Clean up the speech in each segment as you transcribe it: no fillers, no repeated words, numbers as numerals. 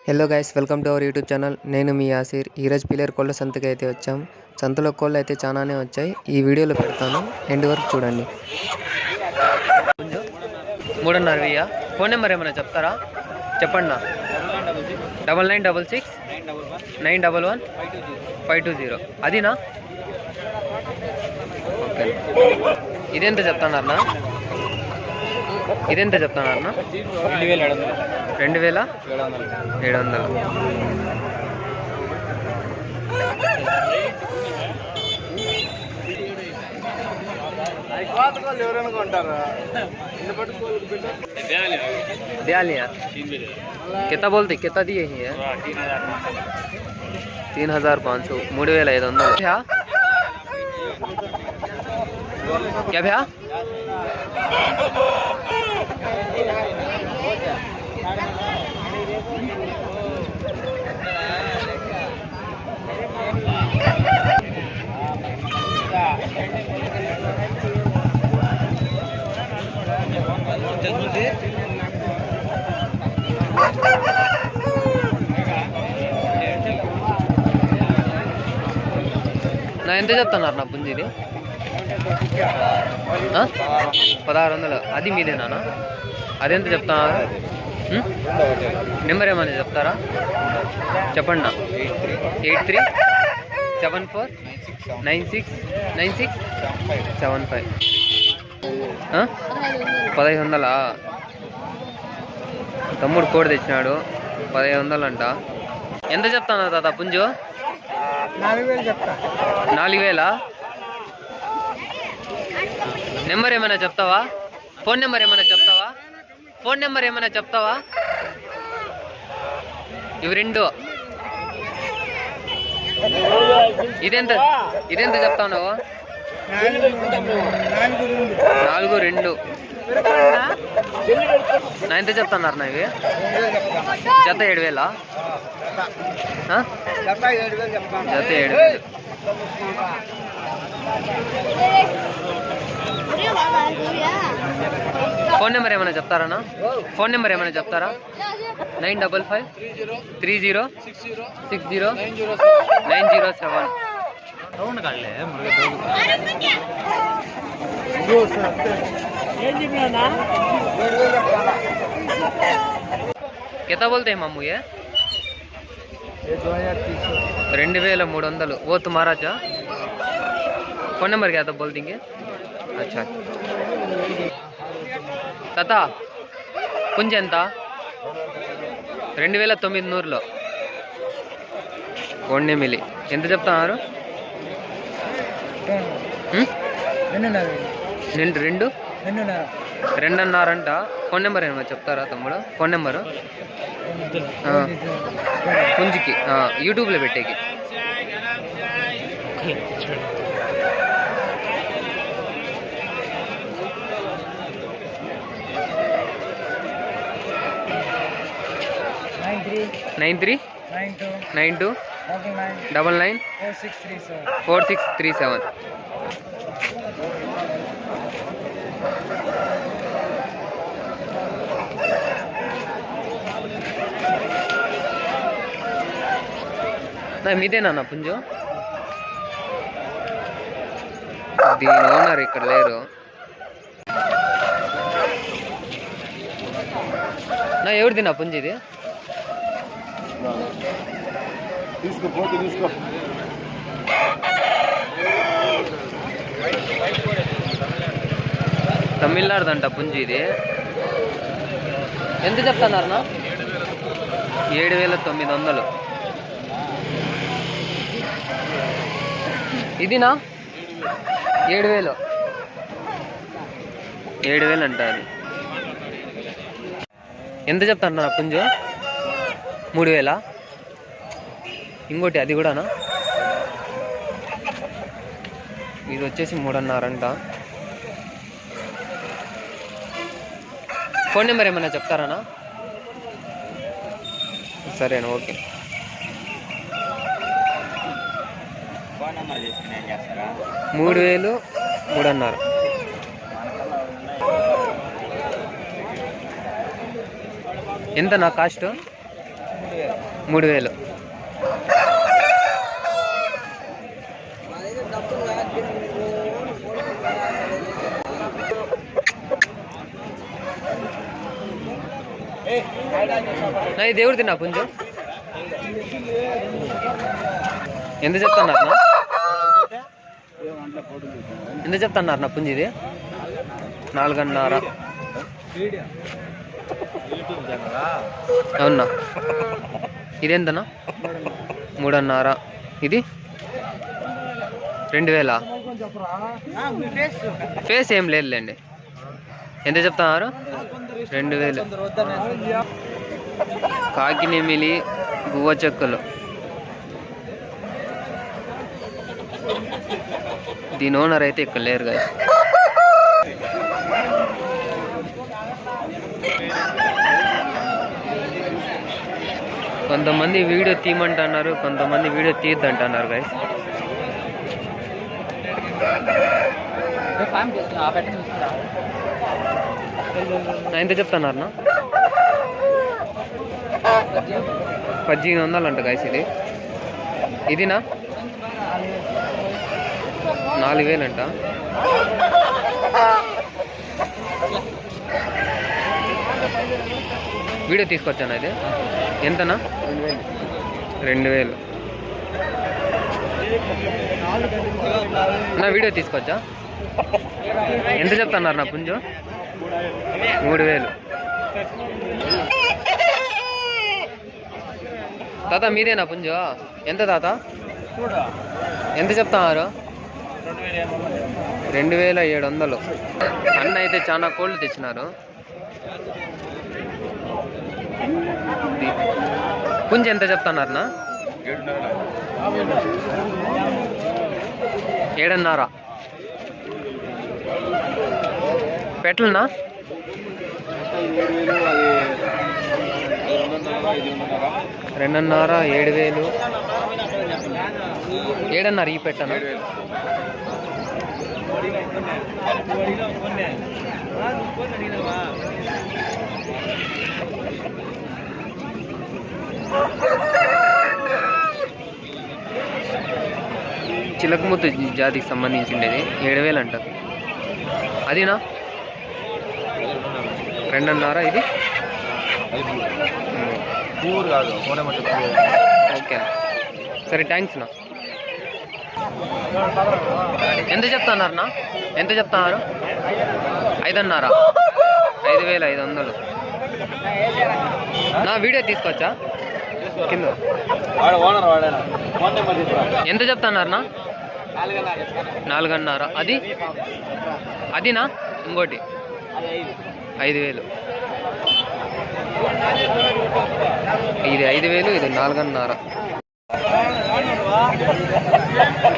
Hello guys, welcome to our YouTube channel. నేను మీ యాసిర్. ఈరోజు pillar కోళ్ళ సంతకి అయితే వచ్చాం. సంతలో కోళ్ళు అయితే చాలానే వచ్చాయి. ఈ వీడియోలో పెడతాను, ఎండ్ వరకు చూడండి. 3.5 వెయ్య. ఫోన్ నెంబర్ ఏమైనా చెప్తారా? చెప్పండి నా. 9966 911 520. అదినా? ఓకే. ఇదెంత చెప్తున్నారన్నా? ఇదెంత చెప్తున్నారన్నా? 2700. कितना बोलते, कितना दिए ही है? 3500. 3500. क्या भैया? నా ఎంత చెప్తున్నారు నా పుంజిది? 1600. అది మీదేనా? అదెంత చెప్తున్నారు? నెంబర్ ఏమన్నా చెప్తారా? చెప్పండి నా. 8374969675. 1500. తమ్ముడు కోడి తెచ్చినాడు. 1500 అంట. ఎంత చెప్తాను తాత పుంజు? 4000 చెప్తా. 4000. నెంబర్ ఏమైనా చెప్తావా? ఫోన్ నెంబర్ ఏమైనా చెప్తావా? ఫోన్ నెంబర్ ఏమైనా చెప్తావా? ఇవి రెండు. ఇదెంత చెప్తావు నువ్వు? 42. నా ఎంత చెప్తున్నారు నా? ఇవి జత 7000. జత 7000. ఫోన్ నెంబర్ ఏమైనా చెప్తారా? ఫోన్ నెంబర్ ఏమైనా చెప్తారా? 955 30 60 907. कितना बोलते हैं मामू ये? 2300. वो तुम्हारा था? फोन नंबर क्या था बोल देंगे? अच्छा. ताता पुंज ఎంత? 2900. ఒన్నే మిలి. ఎంత చెప్తున్నారు? 2.5 అంట. ఫోన్ నెంబర్ ఏమన్నా చెప్తారా తమ్ముడు? ఫోన్ నెంబరు పుంజికి యూట్యూబ్లో పెట్టేకి. Nine three 92 99 4637. మీదేనా పుంజు? దీని ఓనర్ ఇక్కడ లేరు. నా ఎవరిది నా పుంజు ఇది? తమిళనాడుదంట పుంజు ఇది. ఎంత చెప్తున్నారు? 7900. ఇదినా? 7000 అంట. అది ఎంత చెప్తాను నా పుంజు? 3000. ఇంకోటి అది కూడానా? ఇది వచ్చేసి 3.5 అంట. ఫోన్ నెంబర్ ఏమైనా చెప్తారా? సరేనా, ఓకే. 3000 3.5. ఎంత నా కాస్ట్? 3000. నా ఇది దేవుడు తిన్నా పుంజు ఎంత చెప్తున్నారు నా ఎంత చెప్తున్నారు నా పుంజు ఇది 4.5. అవునా ఇదెంతనా 3.5. ఇది 2000. ఫేస్ ఏం లేదులేండి. ఎంత చెప్తున్నారు 2000. కాకినెమిలి గువ్వ చెక్కలు. దీని ఓనర్ అయితే ఇక్కడ లేరు కదా. కొంతమంది వీడియో తీయమంటున్నారు, కొంతమంది వీడియో తీయద్దంటున్నారు గైస్. ఎంత చెప్తున్నారు 1800 అంట గైస్. ఇదినా 4000 అంట. వీడియో తీసుకొచ్చాను అయితే ఎంతనా 2000. నా వీడియో తీసుకొచ్చా. ఎంత చెప్తున్నారు నా పుంజు 3000. తాత మీదేనా పుంజు? ఎంత తాత ఎంత చెప్తున్నారు 2700. అన్న అయితే చాలా కోళ్ళు తెచ్చినారు. పుంజు ఎంత చెప్తున్నారు నా 7.5. పెట్టలనా 2.5, 7000, 7.5 ఈ పెట్టనా. చిలకముత్తు జాతికి సంబంధించిండేది 7000 అంట. అదినా 2.5. ఇది ఓకే సరే థ్యాంక్స్ నా. ఎంత చెప్తున్నారు నా ఎంత చెప్తున్నారు 5.5. 5500. నా వీడియో తీసుకొచ్చా కింద. ఎంత చెప్తున్నారు నా 4.5. అదినా ఇంకోటి 5000. ఇది 5000, ఇది 4.5.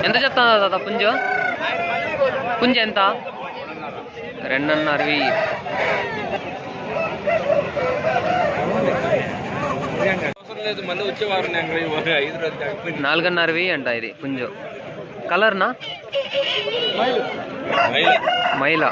ఎంత చెప్తున్నారు దాదా పుంజు? పుంజు ఎంత 2.5. 4.5 అంట ఇది పుంజు. కలర్నా మైలా.